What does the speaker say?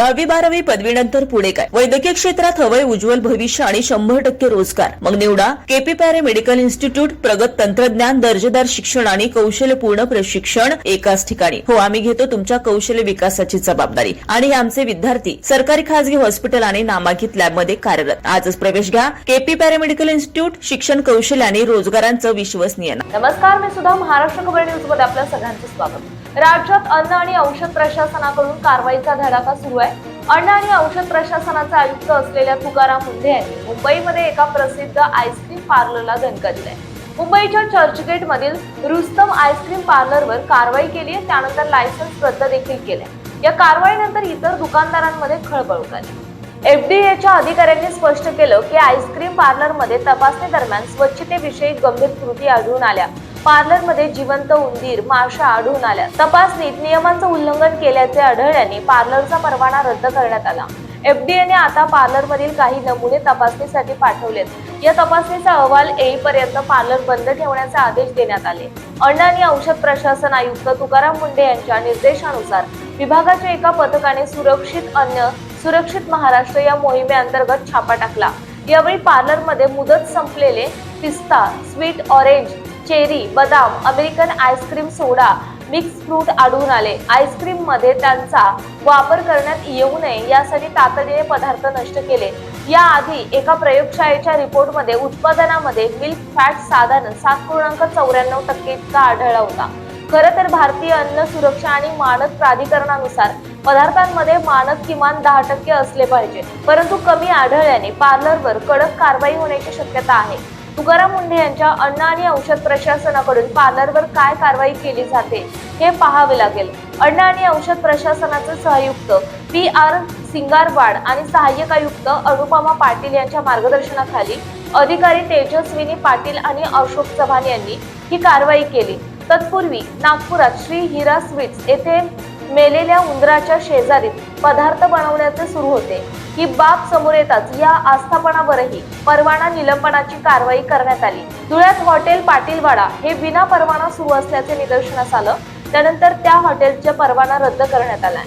10वी-12वी पदवीनंतर पुढे काय? वैद्यकीय क्षेत्रात हवंय उज्ज्वल भविष्य आणि 100% रोजगार. मग निवडा केपी पॅरे मेडिकल इन्स्टिट्यूट. प्रगत तंत्रज्ञान, दर्जेदार शिक्षण आणि कौशल्यपूर्ण प्रशिक्षण एकाच ठिकाणी. हो, आम्ही घेतो तुमच्या कौशल्य विकासाची जबाबदारी आणि हे आमचे विद्यार्थी सरकारी खासगी हॉस्पिटल आणि नामांकित लॅबमध्ये कार्यरत. आजच प्रवेश घ्या केपी पॅरे मेडिकल इन्स्टिट्यूट. शिक्षण, कौशल्य आणि रोजगारांचं विश्वसनीय. नमस्कार, मी सुद्धा महाराष्ट्र खबर न्यूज मध्ये आपल्या सगळ्यांचं स्वागत. राज्यात अन्न आणि औषध प्रशासनाकडून कारवाईचा धडाका सुरू आहे. अन्न आणि औषध प्रशासनाचे आयुक्त असलेल्या तुकाराम मुंढे यांनी मुंबईमध्ये एका प्रसिद्ध आईस्क्रीम पार्लरला दणका दिलाय. मुंबईच्या चर्चगेट मधील रुस्तम आईस्क्रीम पार्लरवर कारवाई केली आहे. त्यानंतर लायसन्स रद्द देखील केले. या कारवाईनंतर इतर दुकानदारांमध्ये खळबळ उडाली. एफडीएच्या अधिकाऱ्यांनी स्पष्ट केलं की आईस्क्रीम पार्लरमध्ये तपासणी दरम्यान स्वच्छतेविषयी गंभीर त्रुटी आढळून आल्या. पार्लरमध्ये जिवंत उंदीर, माशा आढळून आल्या. तपासणीत नियमांचं उल्लंघन केल्याचे आढळल्याने पार्लरचा परवाना रद्द करण्यात आला. एफडीएने आता पार्लरमधील काही नमुने तपासणीसाठी पाठवलेत. या तपासणीचा अहवाल येईपर्यंत पार्लर बंद ठेवण्याचे आदेश देण्यात आले. अन्न आणि औषध प्रशासन आयुक्त तुकाराम मुंढे यांच्या निर्देशानुसार विभागाच्या एका पथकाने सुरक्षित अन्न, सुरक्षित महाराष्ट्र या मोहिमेअंतर्गत छापा टाकला. यावेळी पार्लरमध्ये मुदत संपलेले पिस्ता, स्वीट ऑरेंज, चेरी, बदाम, अमेरिकन आईस्क्रीम सोडा, मिक्स फ्रूट आढळून आले. आईस्क्रीम मध्ये त्यांचा वापर करण्यात येऊ नये यासाठी तातडीने पदार्थ नष्ट केले. याआधी एका प्रयोगशाळेच्या रिपोर्टमध्ये उत्पादनामध्ये मिल्क फॅट साधारण 7.94% इतका आढळला होता. खरं तर भारतीय अन्न सुरक्षा आणि मानक प्राधिकरणानुसार पदार्थांमध्ये मानक किमान 10% असले पाहिजे, परंतु कमी आढळल्याने पार्लरवर कडक कारवाई होण्याची शक्यता आहे. तुकाराम मुंढे यांच्या अन्न आणि औषध प्रशासनाकडून पार्लरवर काय कारवाई केली जाते हे पाहावे लागेल. अन्न आणि औषध प्रशासनाचे सहआयुक्त PR सिंगारवाड आणि सहाय्यक आयुक्त अनुपमा पाटील यांच्या मार्गदर्शनाखाली अधिकारी तेजस्विनी पाटील आणि अशोक चव्हाण यांनी ही कारवाई केली. तत्पूर्वी नागपुरात श्री हिरा स्वीट्स येथे मेलेल्या उंदराच्या शेजारीत पदार्थ बनवण्याचे सुरू होते. ही बाब समोर येताच या आस्थापनावरही परवाना निलंबनाची कारवाई करण्यात आली. धुळ्यात हॉटेल पाटीलवाडा हे विना परवाना सुरू असल्याचे निदर्शनास आलं. त्यानंतर त्या हॉटेलचा परवाना रद्द करण्यात आला.